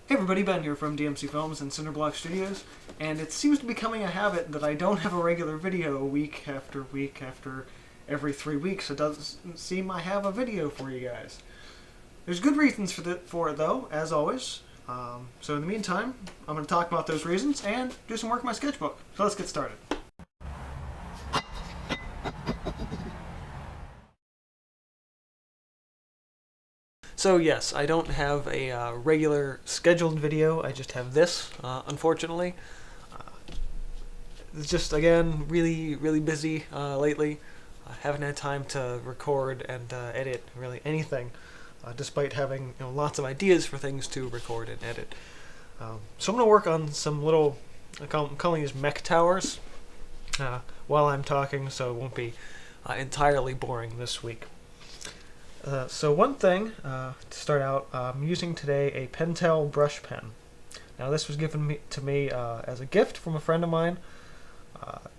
Hey everybody, Ben here from DMC Films and Cinderblock Studios, and it seems to be becoming a habit that I don't have a regular video week after every 3 weeks. It doesn't seem I have a video for you guys. There's good reasons for it though, as always. So in the meantime, I'm going to talk about those reasons and do some work in my sketchbook. So let's get started. So yes, I don't have a regular scheduled video, I just have this, unfortunately. It's just, again, really busy lately. I haven't had time to record and edit really anything, despite having lots of ideas for things to record and edit. So I'm going to work on some little, I'm calling these mech towers while I'm talking, so it won't be entirely boring this week. So one thing, to start out, I'm using today a Pentel brush pen. Now this was given to me as a gift from a friend of mine,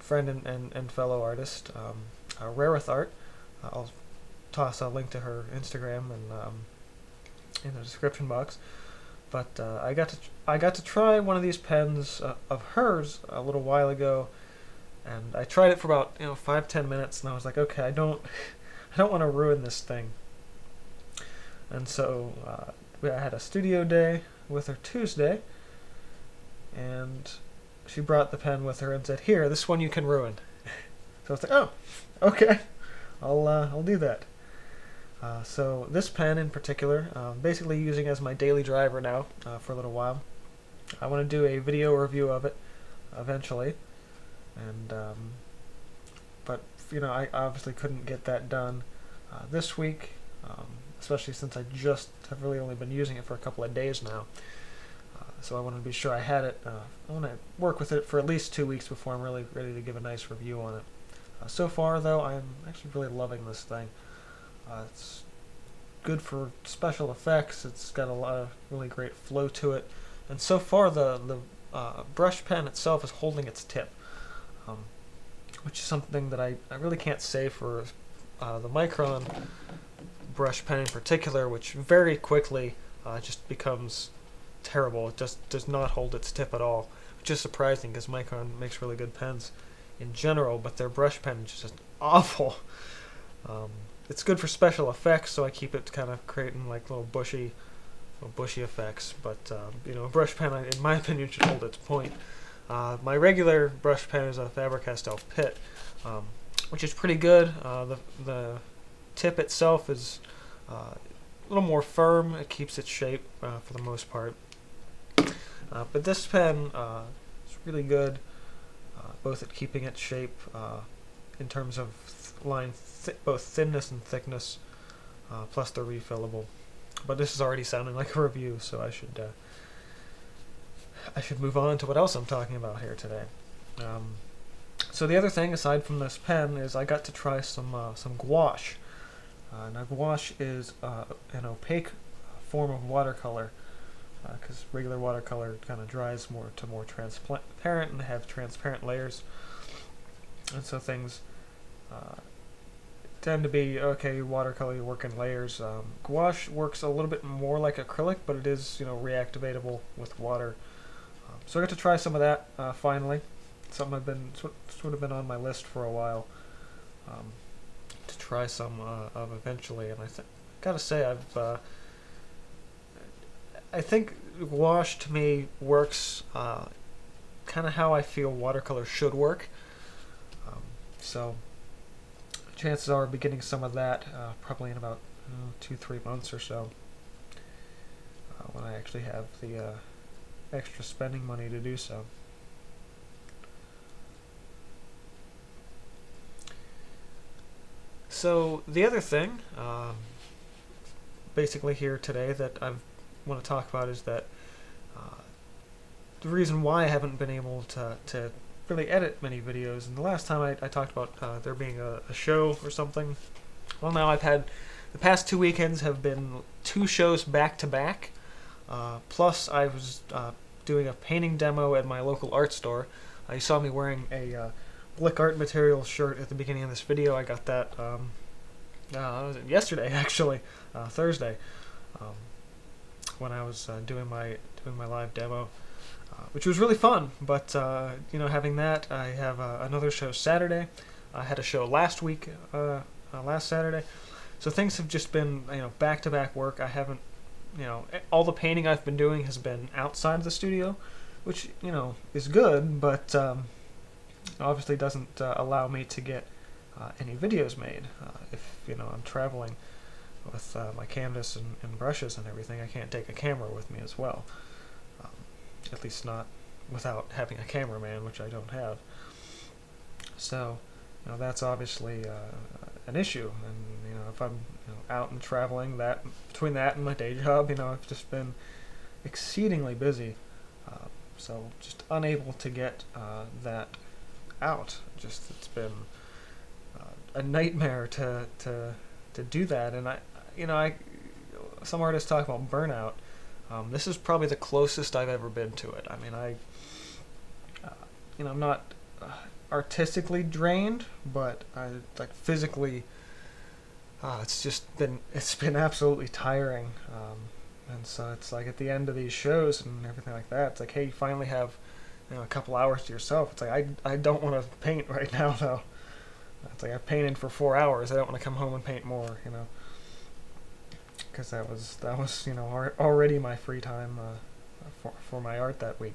friend and fellow artist, Rareth Art. I'll toss a link to her Instagram and in the description box. But I got to try one of these pens of hers a little while ago, and I tried it for about 5-10 minutes, and I was like, okay, I don't want to ruin this thing. And so I had a studio day with her Tuesday, and she brought the pen with her and said, "Here, this one you can ruin." So I was like, "Oh, okay, I'll do that." So this pen in particular, basically using as my daily driver now for a little while. I want to do a video review of it eventually, and but I obviously couldn't get that done this week. Especially since I just have really only been using it for a couple of days now. So I wanted to be sure I had it. I want to work with it for at least 2 weeks before I'm really ready to give a nice review on it. So far, though, I'm actually really loving this thing. It's good for special effects. It's got a lot of really great flow to it. And so far, the brush pen itself is holding its tip, which is something that I really can't say for the Micron brush pen in particular, which very quickly just becomes terrible. It just does not hold its tip at all, which is surprising because Micron makes really good pens in general, but their brush pen is just awful. It's good for special effects, so I keep it kind of creating like little bushy effects, but a brush pen, in my opinion, should hold its point. My regular brush pen is a Faber-Castell Pitt, which is pretty good. The tip itself is a little more firm. It keeps its shape for the most part. But this pen is really good, both at keeping its shape in terms of both thinness and thickness, plus they're refillable. But this is already sounding like a review, so I should move on to what else I'm talking about here today. So the other thing, aside from this pen, is I got to try some gouache. Now gouache is an opaque form of watercolor, because regular watercolor kind of dries more transparent and have transparent layers, and so things tend to be okay. Watercolor, you work in layers. Gouache works a little bit more like acrylic, but it is reactivatable with water. So I got to try some of that finally. Something I've been sort of been on my list for a while. To try some of eventually, and gotta say I think gouache to me works kind of how I feel watercolor should work. So chances are I'll be getting some of that probably in about 2-3 months or so, when I actually have the extra spending money to do so. So the other thing, basically here today, that I want to talk about is that the reason why I haven't been able to really edit many videos, and the last time I talked about there being a show or something, well, now I've had, the past 2 weekends have been 2 shows back to back, plus I was doing a painting demo at my local art store. You saw me wearing a Blick Art Materials shirt at the beginning of this video. I got that yesterday, actually, Thursday. when I was doing my live demo, which was really fun. But having that, I have another show Saturday. I had a show last week, last Saturday. So things have just been back-to-back work. I haven't all the painting I've been doing has been outside of the studio, which is good, but obviously doesn't allow me to get any videos made. If I'm traveling with my canvas and brushes and everything, I can't take a camera with me as well. At least not without having a cameraman, which I don't have. So that's obviously an issue. And if I'm out and traveling, that between that and my day job, I've just been exceedingly busy. So just unable to get that out. Just it's been a nightmare to do that. And some artists talk about burnout. This is probably the closest I've ever been to it. I mean, I'm not artistically drained, but I physically. It's been absolutely tiring, and so it's like at the end of these shows and everything like that, it's like, hey, you finally have a couple hours to yourself. It's like I don't want to paint right now though. It's like I've painted for 4 hours. I don't want to come home and paint more, because that was already my free time for my art that week.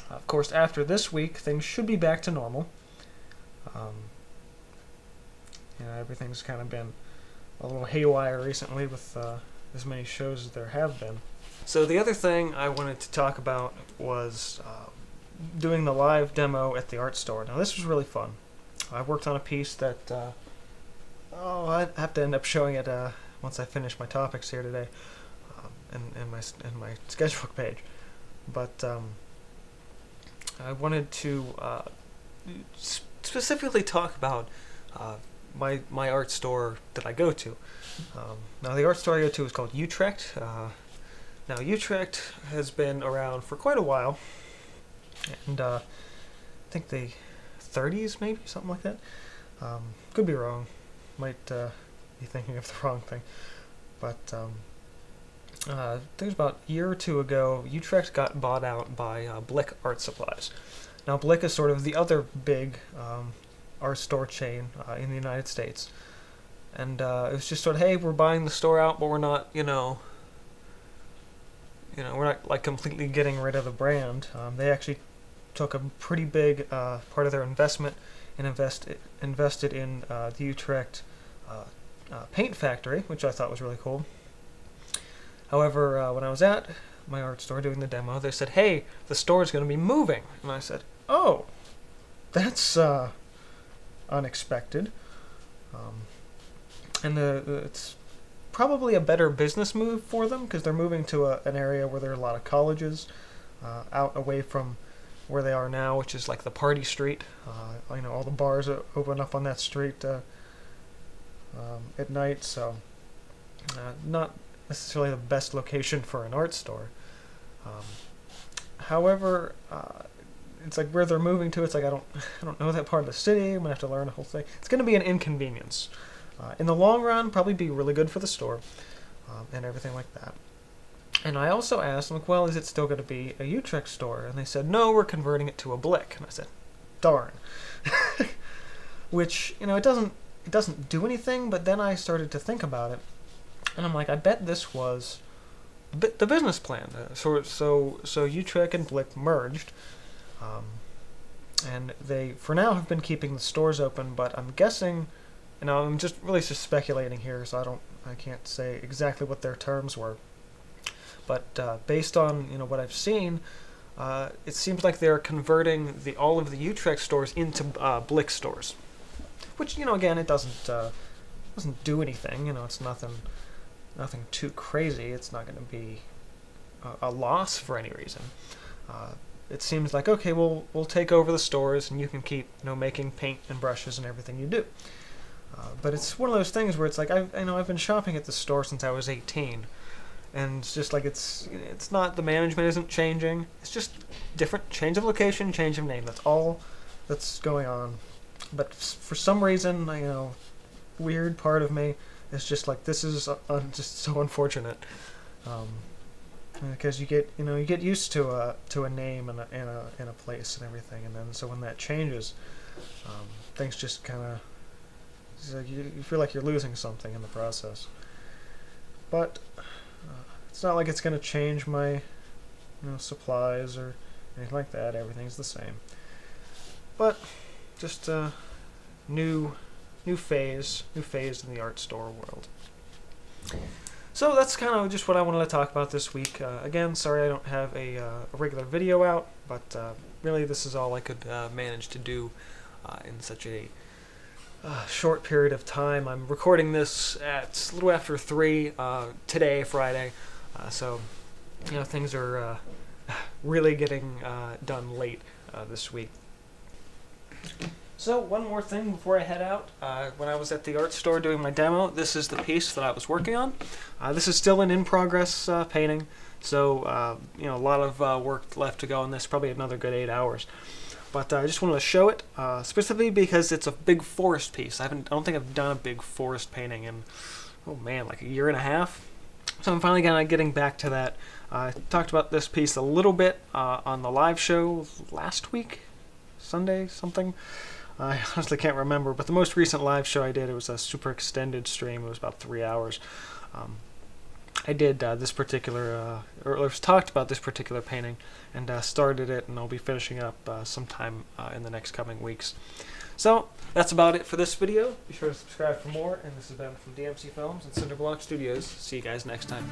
Of course, after this week, things should be back to normal. Everything's kind of been a little haywire recently with as many shows as there have been. So the other thing I wanted to talk about was doing the live demo at the art store. Now this was really fun. I worked on a piece that I have to end up showing it once I finish my topics here today, and my sketchbook page. But I wanted to specifically talk about my art store that I go to. Now the art store I go to is called Utrecht. Now Utrecht has been around for quite a while, and I think the 30s maybe, something like that. Could be wrong. Might be thinking of the wrong thing. But I think it was about a year or two ago, Utrecht got bought out by Blick Art Supplies. Now Blick is sort of the other big art store chain in the United States. And it was just sort of, hey, we're buying the store out, but we're not, we're not like completely getting rid of the brand. They actually took a pretty big part of their investment and invested in the Utrecht paint factory, which I thought was really cool. However, when I was at my art store doing the demo, they said, hey, the store is going to be moving. And I said, oh, that's unexpected. And it's probably a better business move for them because they're moving to an area where there are a lot of colleges out away from where they are now, which is like the party street. All the bars open up on that street at night, so not necessarily the best location for an art store. However, it's like where they're moving to. It's like I don't know that part of the city. I'm gonna have to learn the whole thing. It's gonna be an inconvenience. In the long run, probably be really good for the store and everything like that. And I also asked them, like, well, is it still going to be a Utrecht store? And they said, no, we're converting it to a Blick. And I said, darn. Which, it doesn't do anything. But then I started to think about it, and I'm like, I bet this was the business plan. So Utrecht and Blick merged, and they, for now, have been keeping the stores open. But I'm guessing, I'm just speculating here, so I can't say exactly what their terms were. But based on what I've seen, it seems like they're converting all of the Utrecht stores into Blick stores, which again, it doesn't do anything. It's nothing too crazy. It's not going to be a loss for any reason. It seems like, okay, we'll take over the stores and you can keep making paint and brushes and everything you do. But it's one of those things where it's like I've been shopping at the store since I was 18. And it's just like it's not, the management isn't changing. It's just different, change of location, change of name. That's all that's going on. But for some reason, weird part of me is just like, this is just so unfortunate. because you get used to a name and in a place and everything, and then so when that changes, things just kind of, like you feel like you're losing something in the process. But it's not like it's going to change my supplies or anything like that. Everything's the same. But just a new phase in the art store world. So that's kind of just what I wanted to talk about this week. Again, sorry I don't have a regular video out, but really this is all I could manage to do in such a short period of time. I'm recording this at a little after 3 today, Friday, so things are really getting done late this week. So one more thing before I head out. When I was at the art store doing my demo, this is the piece that I was working on. This is still an in-progress painting, so a lot of work left to go on this, probably another good 8 hours. But I just wanted to show it, specifically because it's a big forest piece. I don't think I've done a big forest painting in, oh man, like a year and a half. So I'm finally kind of getting back to that. I talked about this piece a little bit on the live show last week, Sunday, something. I honestly can't remember, but the most recent live show I did, it was a super extended stream. It was about 3 hours. I did this particular, or talked about this particular painting, and started it, and I'll be finishing up sometime in the next coming weeks. So that's about it for this video. Be sure to subscribe for more, and this has been from DMC Films and Cinderblock Studios. See you guys next time.